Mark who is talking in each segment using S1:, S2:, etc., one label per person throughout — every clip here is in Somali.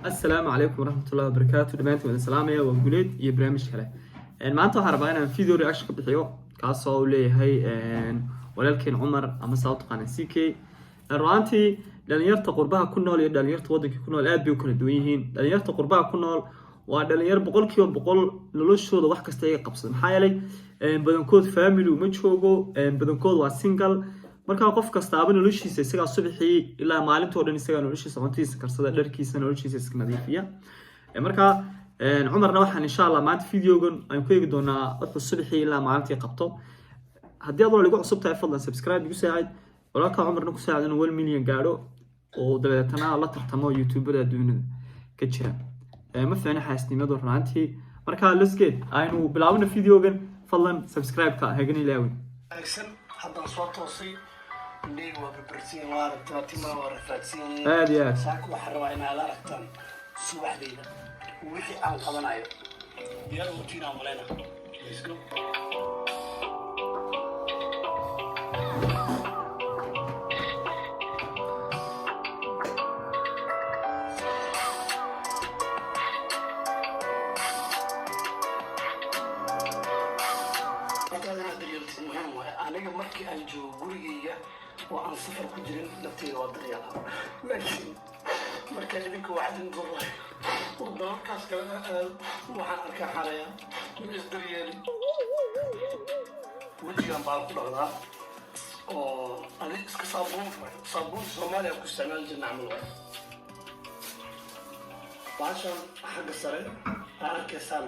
S1: السلام عليكم ورحمة الله وبركاته. دمانتي وإن سلامية وقوليد iyo barnaamij kale maanta waxaan rabaa inaan video reaction ka bixiyo kaasoo uu leeyahay walaalkeen Cumar ama sababta qana CK runtii dhalinyarta qurbaha ku nool iyo dhalinyarta wadanka ku nool aad bay u kala duwan yihiin. dhalinyarta qurbaha ku nool waa dhalinyar 100% noloshooda wax kasta ay qabsadaan maxaa yeelay badankood family uma joogo badankood waa single marka qof kasta aba noloshiisa isaga subaxii ilaa maalintii oo dhan isaga noloshiisa cuntiisa karsada dharkiisa noloshiisa iska nadiifiya marka Cumarna waxaan insha Allah maanta videogan aan ku eegi doonaa wuxuu subaxii ilaa maalintii qabto haddii aad walaal igu cusub tahay fadlan subscribe igu saacid walaalka Cumarna ku saacid inuu 1 milyan gaaro oo dabeetana la tartamo YouTuber adduunka ka jira ma fiicna xaasnimadu runtii marka let's get aynu bilaabno videogan fadlan subscribe ka hagan ilaawin
S2: haddaan soo toosay indheyga waa barbarsiin waa aragtaa timaa waa rafaadsiin
S1: aad iyo aad
S2: saaka waxaan rabaa inaad aragtaan subaxdayda wixii aan qabanayo diyaar uutiinaa maleyna let's go aniga markii aan joogo gurigayga oo aan safar ku jirin naftayda waa daryeelaa laakiin markaan idinka waxdin doorlahay oo dalalkaas kalena aad waxaan arkaa xaraya ma isdaryeelin wejigan baan ku dhaqdaa oo adi iska saabuun soomaaliya ku isticmaali jirna camal waay baashan xagga sare aa arkaysaan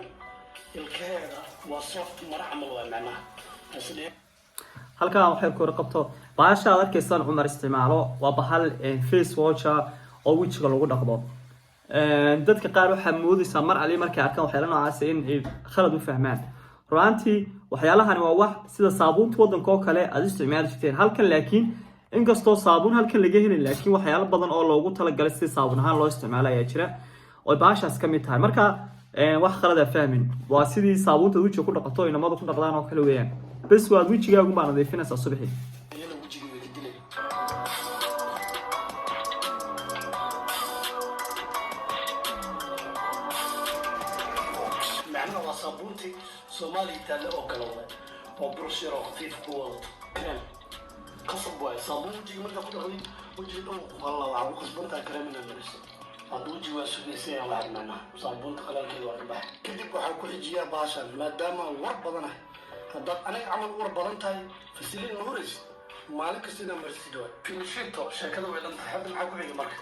S2: ilkaheeda waa soft mara camal waay macnaha
S1: halka waxay ku qabto baasha arkaysan Cumar isticmaalo waa bahal face washer oo wajiga lagu dhaqdo dadka qaar waxa moodaysa mar ali markay arkaan waxyaalo noocaas in khalad u fahmaan runtii waxyaalahan waa wax sida saabuunta wadanka oo kale aad isticmaali jirteen halkan laakiin inkastoo saabuun halkan laga helin laakiin waxyaalo badan oo loogu talagalay si saabuun ahaan loo isticmaalo ayaa jira oo baashaas ka mid tahay marka wax khalad ah fahmin waa sidii saabuunta wajiga ku dhaqato inamada ku dhaqdaan oo kale weeyaan بس واد وجهي أقوم أنا ضيفنا الصبحي.
S2: معنا وصابونتي سومالي تلا أو كلامه أو بروشير أو خفيف قوة كلام قصب واي صابون وجهي مرة كل غني وجهي والله وعم قصبونتها كلام من الناس هذا وجهي وسويسي على عنا صابون تخلى كذا واربح كذب وحكوا حجيا باشا ما دام وربنا haddaad aniga camal uur badan tahay fasiliin nuuris maalin kasta inaan marsido finishito sheekada way dhantahay hadda maxaa ku xiga marka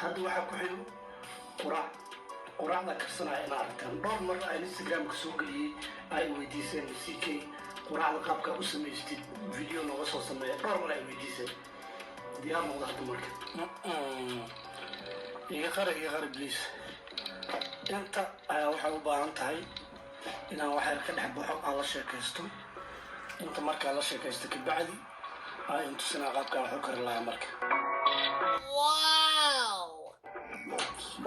S2: hadda waxaa ku xigo quraacda karsanaya in aragtaan dhowr mar aan Instagram-ka soo geliyey ay weydiiseen CK quraacda qaabka u samaystid video nooga soo sameeya dhowr mar ay weydiiseen diyaar noqda hadda marka iga qara please inta ayaa waxay u baahan tahay inaan waxyar ka dhex baxo aan la sheekaysto inta markaa la sheekaysto kabacdi aan intusinaa qaabkaa wax u kari lahaa marka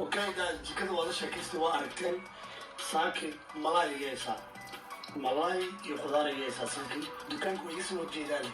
S2: okay guys jikada waa la sheekaystay waa aragteen saaki malaay igaysaa malaay iyo khudaar igaysaa saaki dukaanku way iga soo jeedaan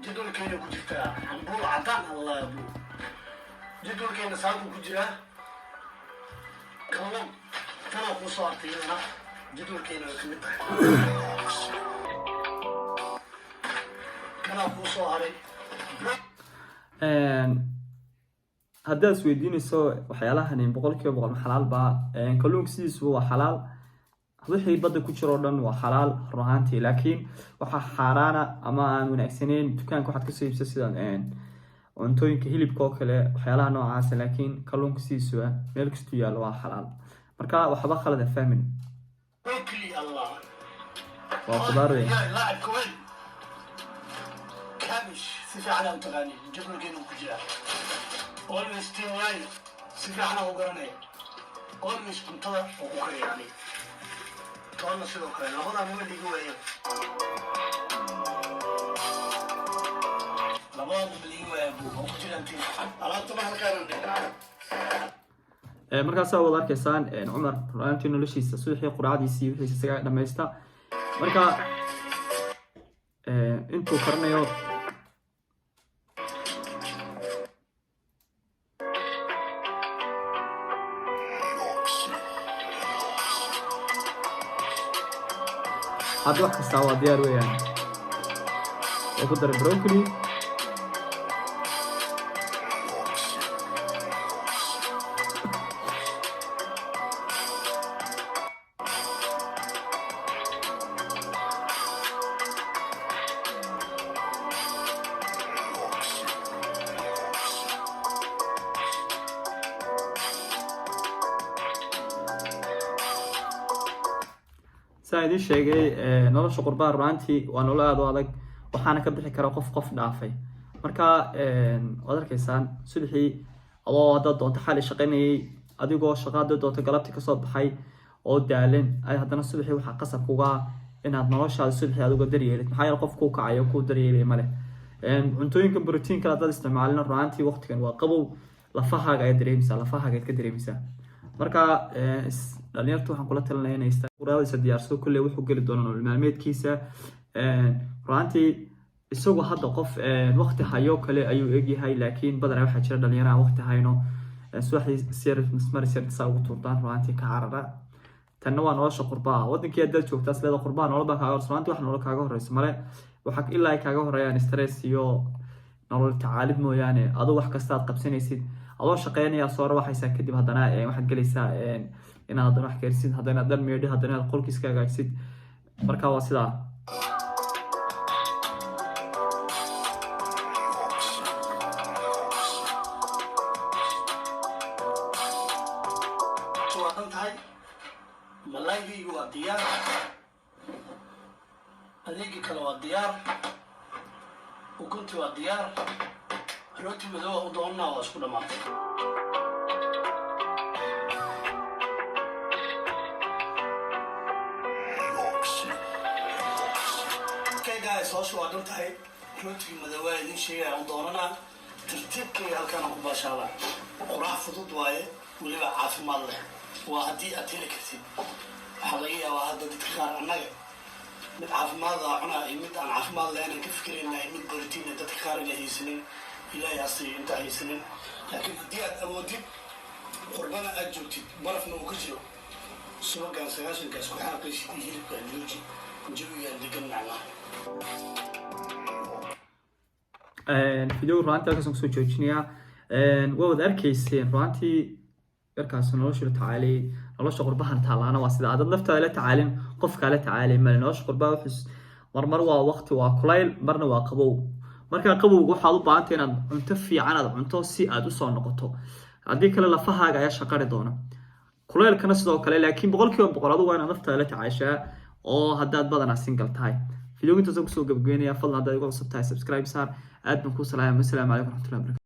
S2: جدول كينا كجرتا عمبول عطان الله يبو جدول كينا ساقو كجرا كلام كنا قصارتي أنا جدول كينا كمتا كنا قصاري
S1: هذا سويديني سو وحيالها هني بقول كيو بقول حلال با كلهم سيس هو حلال wixii badda ku jiro dhan waa xalaal ruuxantii laakiin waxa xaraana ama aan wanaagsaneyn dukaanka waxaad ka soo iibsan sida cuntooyinka hilibka oo kale waxyaalaha noocaas laakiin kalluunka siisu meel kasta yaal waa xalaal marka waxba khalad ah fahmin waa qudaar
S2: لاعب كوين كامش سيف على متغني جبنا كينو كجرا اولويز تيم لاين سيف على وقرني اولويز كنتظر وكري يعني كان شنو كان هذا مو اللي هو fahamtiin alaabta ma halkaan dhigtaa
S1: markaas wada arkaysaan Cumar runtii noloshiisa suuxii quraacdiisii wixii isaga dhameeysta marka intuu karnayo هذا واحد كستاوى ديار ويان وقدر بروكلي سايدي شيء نلا شقر بار رانتي وأنا لا أدو هذاك وحنا كبدي كرا قف دافي مركا هذا كيسان سلحي الله هذا دون تحالي شقيني أديكو شقاد دون تقلبتي كصوب حي أو دالين أي هذا السلحي وحق قصب كوجا إن هذا نلاش هذا السلحي هذا قدر يلي محايا قف كوكا عيو قدر يلي ماله عنتوين كم بروتين كلا هذا استعمالنا رانتي وقت كان وقبو لفها قاعد دريمسا لفها قاعد كدريمسا marka dhalinyartu waxaan kula talinayaa inay istaqraadaysa diyaarso kullee wuxuu gali doonaa nolol maalmeedkiisa runtii isagu hadda qof waqti hayo kale ayuu eegyahay laakiin badanaa waxa jira dhalinyaro waqti hayno suuxii sir masmarisir saagu tuurtaan runtii ka carara tanna waa nolosha qurbaa wadankii aad joogtaa sleeda qurbaa nolol baa kaaga runtii wax nolol kaaga horeyso male waxa ilaa ay kaaga horeeyaan stress iyo nolol tacaalid mooyaane adoo wax kasta aad qabsanaysid adoo shaqeynaya soo rawaxaysa kadib hadana waxaad galaysaa in aad wax kaarsid hadana dal meedhi hadana qolkiiska gaagsid marka waa sidaa
S2: tahay malaygi waa diyaar adeegi kale waa diyaar ukunti waa diyaar روتي مذوق وضعنا واسكو لماطي كي جايز هوشو عدم تحي روتي مذوق دي شيء وضعنا ترتيب كي هالكان أقوى شالا قراع فضود واي وليبا عافي مالله وهدي أتيلي كثير حقيقة وهذا دي تخار عنك مد عافي مالله عنا يمد عن عافي مالله أنا كفكرين يمد بروتين دا تخار إلى سنين إلهي أصلي أنت هاي سنين لكن دي أودي قربنا أجوتي برفنا وكجيو سواء كان سجاشن كاسكو حاقي سيدي هيلب كان يوجي جوي اللي كان معنا
S1: الفيديو رانتي كاسون سو جوجنيا وود أركيسين رانتي أركاس نلوش تعالي نلوش قربها تعالنا واسدا عدد لفتا لا تعالين قف كلا تعالي ما نلوش قربها وحس مرمر ووقت وكلايل مرنا وقبو marka qabowgu waxa uu baahan tahay inaad cunto fiican aad cunto si aad u soo noqoto hadii kale lafahaaga ayaa shaqari doona kuleelkana sidoo kale laakiin boqolkiiba boqol adu waa inaad naftaada la tacaashaa oo hadaad badanaa single tahay fiidiyowga inta soo gabagabeynaya fadlan hadaad igu cusub tahay subscribe saar aad baan ku salaamayaa assalaamu calaykum warahmatullahi wabarakatuh